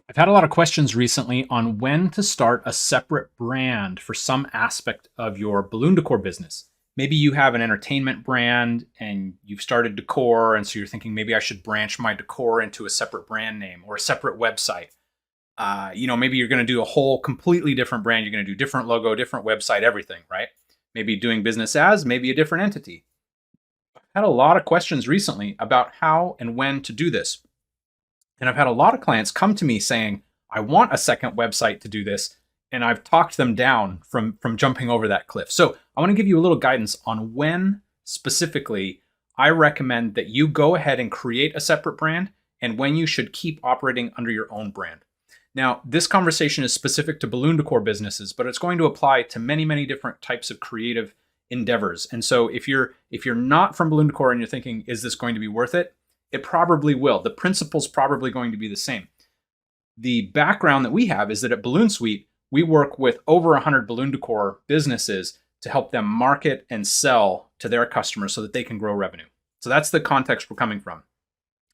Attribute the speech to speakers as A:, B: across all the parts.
A: I've had a lot of questions recently on when to start a separate brand for some aspect of your balloon decor business. Maybe you have an entertainment brand and you've started decor, and so you're thinking maybe I should branch my decor into a separate brand name or a separate website. Maybe you're going to do a whole completely different brand. You're going to do different logo, different website, everything, right? Maybe doing business as maybe a different entity. I've had a lot of questions recently about how and when to do this. And I've had a lot of clients come to me saying, I want a second website to do this. And I've talked them down from jumping over that cliff. So I want to give you a little guidance on when specifically I recommend that you go ahead and create a separate brand and when you should keep operating under your own brand. Now, this conversation is specific to balloon decor businesses, but it's going to apply to many, many different types of creative endeavors. And so if you're not from balloon decor and you're thinking, is this going to be worth it? It probably will. The principle's probably going to be the same. The background that we have is that at Balloon Suite, we work with over 100 balloon decor businesses to help them market and sell to their customers so that they can grow revenue. So that's the context we're coming from.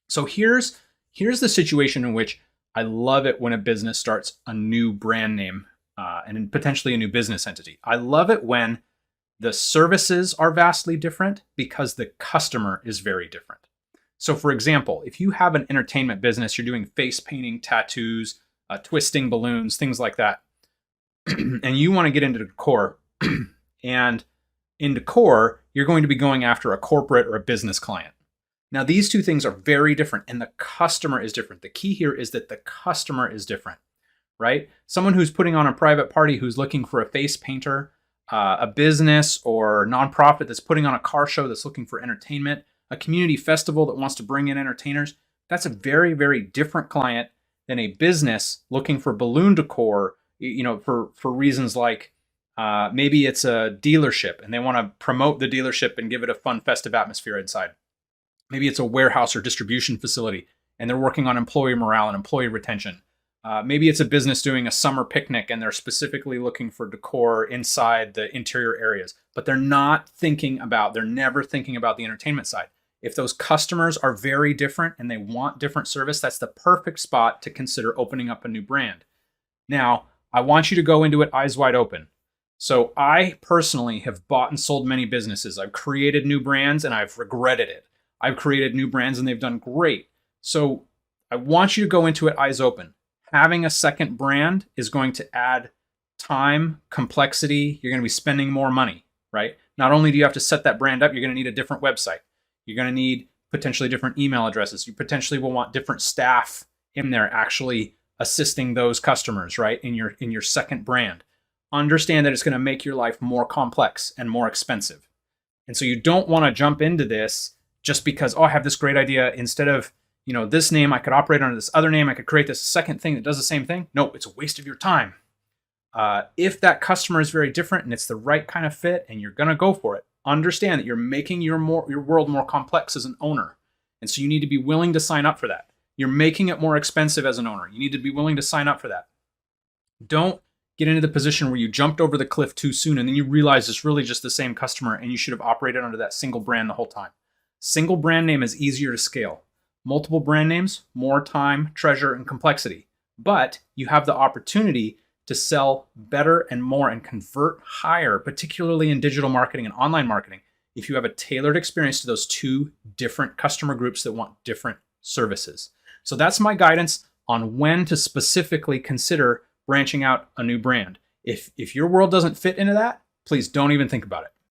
A: So here's the situation in which I love it when a business starts a new brand name and potentially a new business entity. I love it when the services are vastly different because the customer is very different. So for example, if you have an entertainment business, you're doing face painting, tattoos, twisting balloons, things like that, and you want to get into decor, and in decor, you're going to be going after a corporate or a business client. Now, these two things are very different, and the customer is different. The key here is that the customer is different, right? Someone who's putting on a private party who's looking for a face painter, a business or nonprofit that's putting on a car show that's looking for entertainment, a community festival that wants to bring in entertainers, that's a very, very different client than a business looking for balloon decor, for reasons like maybe it's a dealership and they want to promote the dealership and give it a fun, festive atmosphere inside. Maybe it's a warehouse or distribution facility and they're working on employee morale and employee retention. Maybe it's a business doing a summer picnic and they're specifically looking for decor inside the interior areas, but they're never thinking about the entertainment side. If those customers are very different and they want different service, that's the perfect spot to consider opening up a new brand. Now, I want you to go into it eyes wide open. So I personally have bought and sold many businesses. I've created new brands and I've regretted it. I've created new brands and they've done great. So I want you to go into it eyes open. Having a second brand is going to add time, complexity. You're going to be spending more money, right? Not only do you have to set that brand up, you're going to need a different website. You're going to need potentially different email addresses. You potentially will want different staff in there actually assisting those customers, right? In your second brand. Understand that it's going to make your life more complex and more expensive. And so you don't want to jump into this just because, I have this great idea. Instead of, this name, I could operate under this other name. I could create this second thing that does the same thing. No, it's a waste of your time. If that customer is very different and it's the right kind of fit and you're going to go for it, understand that you're making your world more complex as an owner. And so you need to be willing to sign up for that. You're making it more expensive as an owner. You need to be willing to sign up for that. Don't get into the position where you jumped over the cliff too soon and then you realize it's really just the same customer and you should have operated under that single brand the whole time. Single brand name is easier to scale. Multiple brand names, more time, treasure, and complexity. But you have the opportunity to sell better and more and convert higher, particularly in digital marketing and online marketing, if you have a tailored experience to those two different customer groups that want different services. So that's my guidance on when to specifically consider branching out a new brand. If your world doesn't fit into that, please don't even think about it.